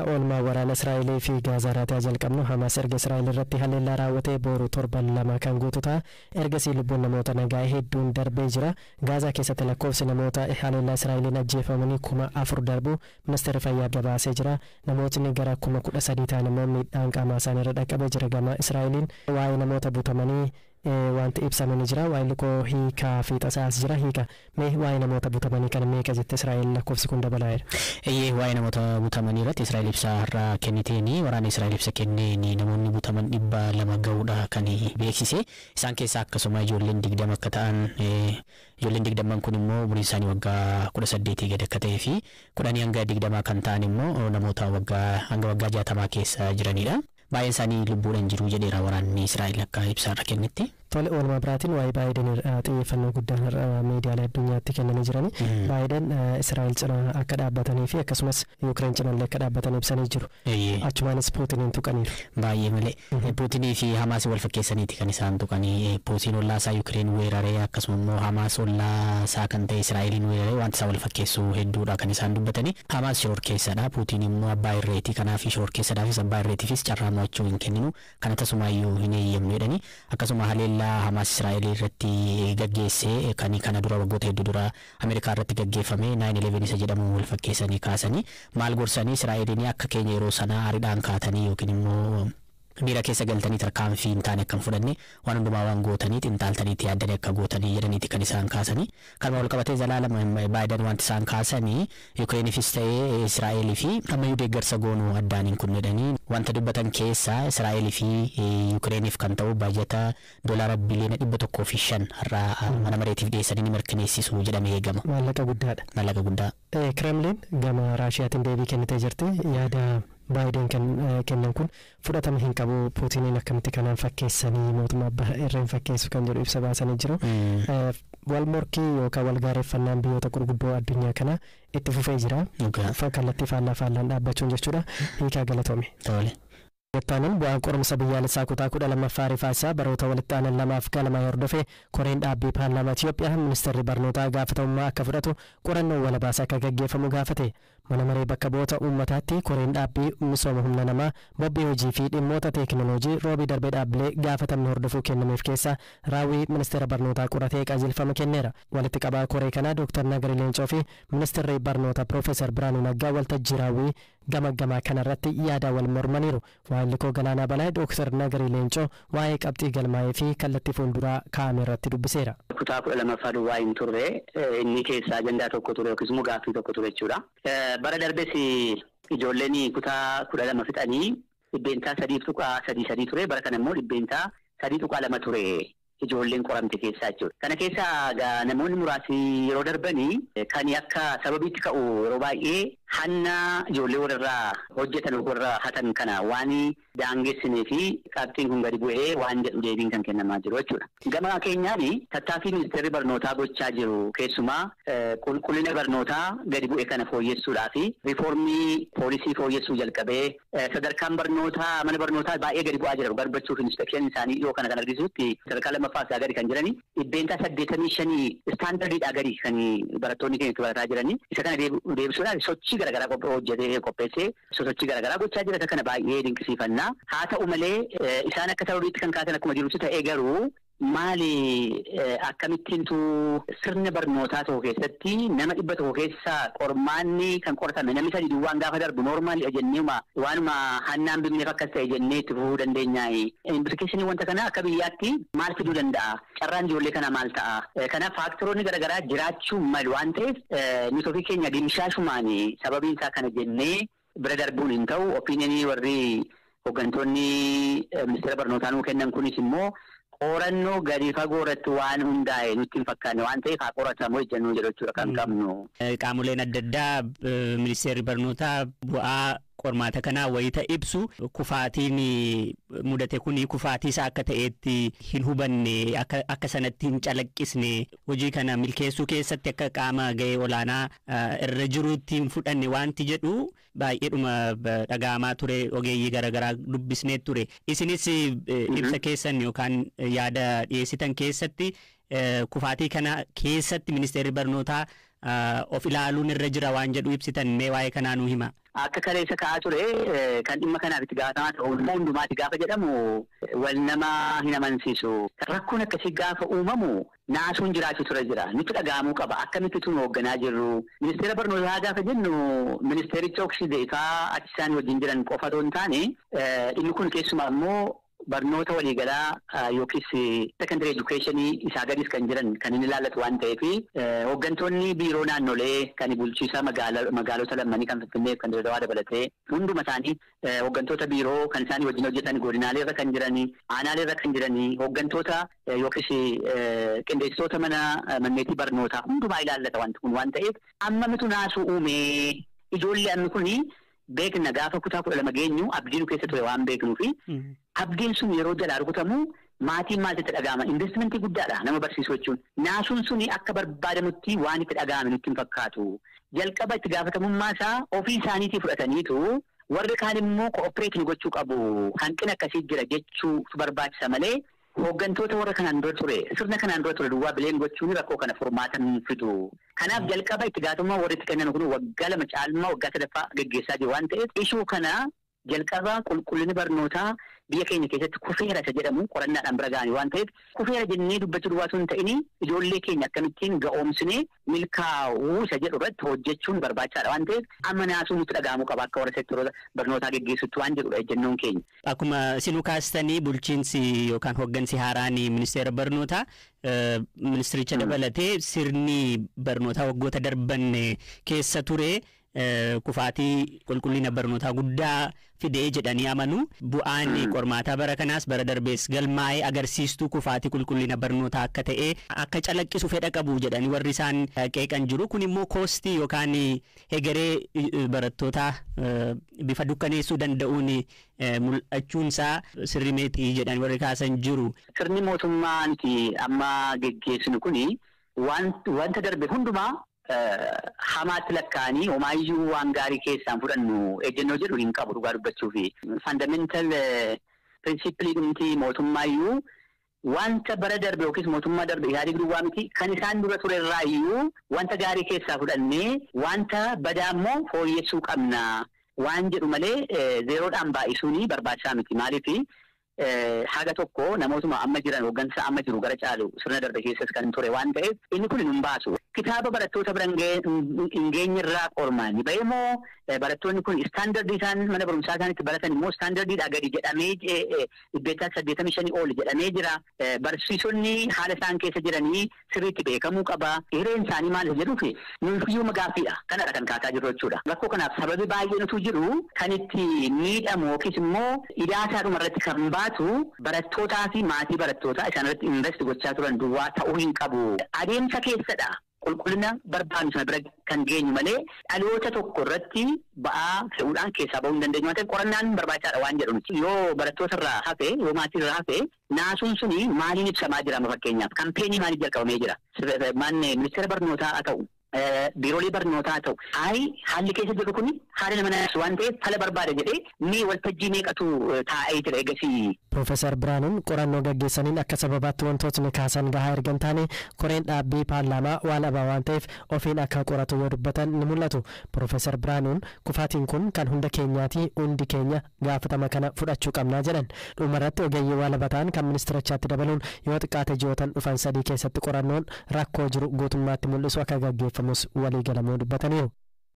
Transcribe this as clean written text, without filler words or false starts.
Oolmaa waraana Israa'elii fi Gaazaa jalqabnu Hamaas erga Israa'el irratti haleellaa raawwatee booru torban lama kan guutu ta'a. Ergasii lubbuun namoota nagaa hedduun darbee jira. Gaazaa keessatti lakkoofsi namoota haleellaa Israa'eliin ajjeefamanii 4,000 darbu ministeerri fayyaa gabaasee jira. Namootni gara 13,000 ta'an immoo miidhaan qaamaa isaanii irra dhaqqabee jira. Gama Israa'eliin waa'ee namoota butamanii wanti ibsamanii jira. Waa'ee liqoo hiikaa fi tasaas jira. Hiika mee waa'ee namoota butamanii kan meeqa jette Israa'el lakkoofsi kun dabalaa'eera. Waa'ee namoota butamanii irratti Israa'el ibsa har'a kenniteeni waraana Israa'el ibsa kenneeni namoonni butaman 200 ga'uudha kan beeksise. Isaan keessaa akkasuma ijoolleen 20 akka ta'an ijoolleen 20 kun immoo umuriin isaanii waggaa 18 gad akka ta'ee fi 10 hanga 20 kan ta'an immoo namoota hanga waggaa 60 keessa jiranidha. Baay'een isaanii lubbuudhaan jiru jedheera waraanni Israa'el akka ibsa har'a kennetti. Tole oolmaa biraatiin waa'ee Baayiden xiyyeeffannoo guddaan miidiyaalee addunyaatti kennanii jirani. Baayiden Israa'el cina akka dhaabbatanii fi akkasumas Yuukireen cina illee akka dhaabbatan ibsanii jiru. Achumaanis Puutiniin tuqaniiru. Baay'ee malee Puutinii fi Hamaas wal fakkeessaniiti kan isaan tuqanii. Puutiin ollaa isaa Yuukireen weeraree akkasuma immoo Hamaas ollaa isaa kan ta'e Israa'eliin weeraree wanti isaa wal fakkeessu hedduudha kan isaan dubbatanii. Hamaas shororkeessadha. Puutiin immoo abbaa irreeti. Kanaaf shororkeessadhaafis abbaa irreetiifis carraa mo'achuu hin kenninu. Kana tasumaayyuu hin eeyyamnu jedhanii. Akkasuma haleellaa Hamaas Israa'el irratti gaggeesse kan kana dura waggoota hedduu dura Ameerikaa irratti gaggeeffame 9/11 isa jedhamu wal fakkeessanii kaasanii maal gorsanii Israa'eliin akka keenya yeroo sana ariidhaan kaatanii yookiin immoo bira keessa galtanii tarkaanfii hin taane akka fudhanne waan hundumaa waan gootanii xinxaaltaniitti yaaddanii akka gootanii jedhaniiti kan isaan kaasanii kanuma wal qabatee zalaalama Baayiden wanti isaan kaasanii Yukireeniifis ta'ee Israa'elii fi ammayyuu deeggarsa goonuu addaan hin kunnedhanii wanta dubbatan keessaa Israa'elii fi Yukireeniif kan ta'u baajata $105 biliyoona har'a mana mareetiif dhiyeessanii ni mirkaneessisu jedhamee eegama. Maallaqa guddaadha. Maallaqa guddaa. Kremlin gama Raashiyaatiin deebii kennitee jirti. Yaada Baayiden kennan kun fudhatama hin qabu. Puutiniin akkamitti kanaan fakkeessanii mootummaa abbaa irreen fakkeessu kan jedhu ibsa baasanii jiru. Wal morkii yookaan wal gaarreeffannaan biyyoota gurguddoo addunyaa kana itti fufee jira. Kallattii faallaan dhaabbachuun jechuudha. Hiikaa galatoome. Walittaanan bu'aan qorumsa biyyaalessaa kutaa 12ffaa rifaasaa baroota walittaanan lamaaf galma hordofee koreen dhaabbii paarlaamaa Itiyoophiyaa ministeerri barnootaa gaafatamummaa akka fudhatu qorannoo walabaasaa akka gaggeeffamu gaafate. Mana maree bakka bu'oota uummataatti koreen dhaabbii misooma humna namaa bobbii hojii fi dhimmoota teekinooloojii roobii darbee dhaabbilee gaafatamni hordofuu kennameef keessa raawwii ministeera barnootaa qoratee qajeelfama kenneera. Walitti qabaa koree kanaa Dr. Nagari Leencoo fi ministeerri barnootaa Profeesar Biraanuu Naggaa waltajjii raawwii gama kanarratti yaada wal mormaniiru. Waaillikoo Galaanaa Balaa Dr. Nagari Leencoo waa'ee qabxii galmaa'ee fi kallattii fuulduraa kaa'ame irratti dubbiseera. Kutaa 12ffaa duwwaa hin turre inni keessaa ajandaa tokko ture yookiis immoo gaaffii tokko ture jechuudha. Bara darbes ijoolleen kutaa 12 fixanii dhibbeentaa 3.3 ture. Bara kana immoo dhibbeentaa 3.2 ture. Ijoolleen qoramte keessaa jechuudha. Kana keessaa namoonni muraasni yeroo darbanii kan akka sababiitti ka'u yeroo baay'ee hanna ijoollee warra hojjetan warra hatan kana waan daangessinee fi qabxiin kun gadi bu'ee waan jedhu deebiin kan kennamaa jiru jechuudha. Gama keenyaan tattaaffii ministeerri barnootaa gochaa jiru keessumaa qulqullina barnootaa gadi bu'e kana fooyyessuudhaa fi riifoormii poolisii fooyyessuu jalqabee sadarkaan barnootaa mana barnootaa baay'ee gadi bu'aa jira. Garbachuuf inspekshinii isaanii dhiyoo kana kan argisutti sadarkaa lammaffaa isaa gadi kan jiranii dhibbeentaa 85 istaandardiidhaa gadi kan barattoonni keenya barataa jiranii isa kana deebisuudhaan sochii garaagaraa hojjetee qopheessee sosochii garaagaraa gochaa jira. Kana baay'ee dinqisiifannaa. Haa ta'u malee isaan akka sababiitti kan kaatan akkuma jirutti ta'ee garuu maali akkamittiintu sirna barnootaa tokko keessatti nama 100 keessaa qormaanni kan qoratame namni 3 duwwaan gaafa darbu noormaali jenneema waanuma hannaan bifneef akkas ta'e jennee itti fufuu dandeenya. Implikeeshinii wanta kana akka biyyaatti maal fiduu danda'a? Carraan ijoollee kana maal ta'a? Kanaaf faaktoroonni garaagaraa jiraachuu malu waan ta'eef nuti ofii keenya dimshaashumaan sababiin isaa kana jennee bira darbuun hin ta'u. Opiiniyanii warri hooggantoonni ministeera barnootaa nuu kennan kunis immoo qorannoo gadi fagoo irratti waan hundaa'e nutti hin fakkaanne waan ta'eef haa qoratamu jennuu jedhu jechuudha kan qabnu. Qaamoleen adda addaa ministeerri barnootaa bu'aa qormaata kanaa wayita ibsu kufaatiin mudate kuni kufaatii isaa akka ta'etti hin hubanne akka sanatti hin calaqqisne hojii kana milkeessuu keessatti akka qaama ga'ee olaanaa irra jiruutti hin fudhanne wanti jedhu baay'eedhuma dhaga'amaa ture. Ogeeyyii garaagaraa dubbisnee ture. Isinis ibsa keessan yookaan yaada dhiyeessitan keessatti kufaatii kana keessatti ministeerri barnootaa of ilaaluun irra jira waan jedhu ibsitan mee waa'ee kanaa nuu hima. Akka kaleessa ka'aa ture kan dhimma kanaaf itti gaafatamaa ta'u hundumaatti gaafa jedhamu wal nama hin amansiisu. Rakkoon akkasii gaafa uumamu naasuun jiraachuu ture jira. Nutti dhaga'amuu qaba. Akkamitti tun hoogganaa jirru. Ministeera barnootaa gaafa jennu ministeericha oksideetaa achi isaan wajjin jiran qofa otoo hin taane inni kun keessumaa immoo barnoota waliigalaa yookiis secondary education isaa gadis kan jiran kan inni ilaallatu waan ta'eef hooggantoonni biiroo naannolee kan bulchiisa magaalota lammanii kan Finfinnee kan Dirredawaa dabalatee hunduma isaanii hooggantoota biiroo kan isaanii wajjin hojjetan godinaalee irra kan jiranii aanaalee irra kan jiranii hooggantoota yookiis qindeessitoota manneetii barnootaa hundumaa ilaallata wanti kun waan ta'eef amma mitu naasuu uumee ijoollee amma kuni beekna gaafa kutaa 12 geenyu abdiin keessa ture waan beeknuu fi abdiin sun yeroo jalaa rukutamu maatiin maalitti dhaga'ama investimentii guddaadha nama barsiisuu jechuun naasuun suni akka barbaadamutti waan itti dhaga'ame nutti hin fakkaatu jalqaba itti gaafatamummaa isaa ofii isaaniitii fudhataniitu warri kaan immoo kooppereetiin gochuu qabu hanqina akkasii jira jechuu barbaachisa malee hooggantoota warra kanaan dura ture sirna kanaan dura ture duwwaa bileen gochuun rakkoo kana furmaatan fidu. Kanaaf jalqaba itti gaafatamummaa warri itti kennan kun waggaa 2 caalmaa waggaa 3ffaa gaggeessaa jiru waan ta'eef ishuu kana jalqaba qulqullinni barnootaa biyya keenya keessatti kufeera isa jedhamu qorannaadhaan bira ga'anii waan ta'eef kufeera jennee dubbachuu duwwaatu hin ta'in ijoollee keenya akkamittiin ga'oomsinee milkaa'uu isa jedhu irratti hojjechuun barbaachisaadha waan ta'eef amma naasuun nutti dhaga'amuu qaba akka warra sektoroota barnootaa geggeessutti waan jedhudha ejjennoon keenya. Akkuma isin kaastanii bulchiinsi yookaan hooggansi haaraan ministeera barnootaa ministericha dabalatee sirni barnootaa waggoota darban keessa ture. Kufaatii qulqullina barnootaa guddaa fidee jedhanii amanu bu'aan qormaataa bara kanaas bara darbees galmaa'ee agarsiistuu kufaatii qulqullina barnootaa akka ta'e akka calaqqisu fedha qabu jedhanii warri isaan qeeqan jiru kun immoo koostii yookaan hegeree barattootaa bifa dukkaneessuu danda'uun mul'achuun isaa sirrii meetii jedhanii warri kaasan jiru. Sirni mootummaanti amma geggeessinu kuni wanta darbe hundumaa hamaatti lakkaanii homaayyuu waan gaarii keessaan fudhannu ejjennoo jedhu hin qabu dhugaa dubbachuu fi fundamental principle dhumti mootummaayyuu wanta bara darbe yookiis mootummaa darbe yaadii duwwaa miti kan isaan dura ture irraayyuu wanta gaarii keessaa fudhannee wanta badaa immoo fooyyessuu qabna waan jedhu malee zeeroodhaan baay'isuun barbaachisaa miti maaliif haga tokko namootuma amma jiran hooggansa amma jiru gara caalu sirna darbe keessas kan ture waan ta'eef inni kun hin baasu kitaaba barattoota bira hin geenye irraa qormaani bahemoo barattoonni kun istaandardii isaan mana barumsaa isaanitti baratan immoo istaandardiidhaa gadi jedhamee 85 ol jedhamee jira barsiisonni haala isaan keessa jiranii sirriitti beekamuu qaba hireen isaanii maal jedhuufi nuufiyyuu magaaffiidha kanadha kan kaasaa jiru jechuudha rakkoo kanaaf sababi baay'eenutu jiru kan itti miidhamu yookiis immoo idaasaadhuma irratti kan baatu barattootaa fi maatii barattootaa isaan irratti invest gochaa turan duwwaa ta'uu hin qabu adeemsa keessadha. Qulqullina barbaadu sana bira kan geenyu malee dhaloota tokko irratti ba'aa fe'uudhaan keessaa ba'uu hin dandeenyu waan ta'eef qorannaan barbaachisaadha waan jedhu yoo barattoota irraa hafe yoo maatii irraa hafe naasuun suni maaliin ibsamaa jira fakkeenyaaf kampeenii maaliif jalqabamee jira ministeera barnootaa haa ta'u biiroolee barnootaa haa ta'u haalli keessa jiru kun haala nama naasu waan ta'eef fala barbaada jedhee mee waltajjii meeqatu taa'ee jira eegasii. Profeesar Biraanuun qorannoo gaggeessaniin akka sababaatti wantootni kaasan gahaa ergan taane koreen dhaabbii paarlaamaa waan abaa waan ta'eef ofiin akka qoratu yoo dubbatan ni mul'atu. Profeesar Biraanuun kufaatiin kun kan hunda keenyaati hundi keenya gaafatama kana fudhachuu qabnaa jedhan. Dhumarratti ogeeyyii waa labataan kan ministerichaatti dabaluun yoo xiqqaate ji'ootan dhufan 3 keessatti qorannoon rakkoo jiru guutummaatti mul'isu akka gaggeeffamus walii galamuu dubbataniiru.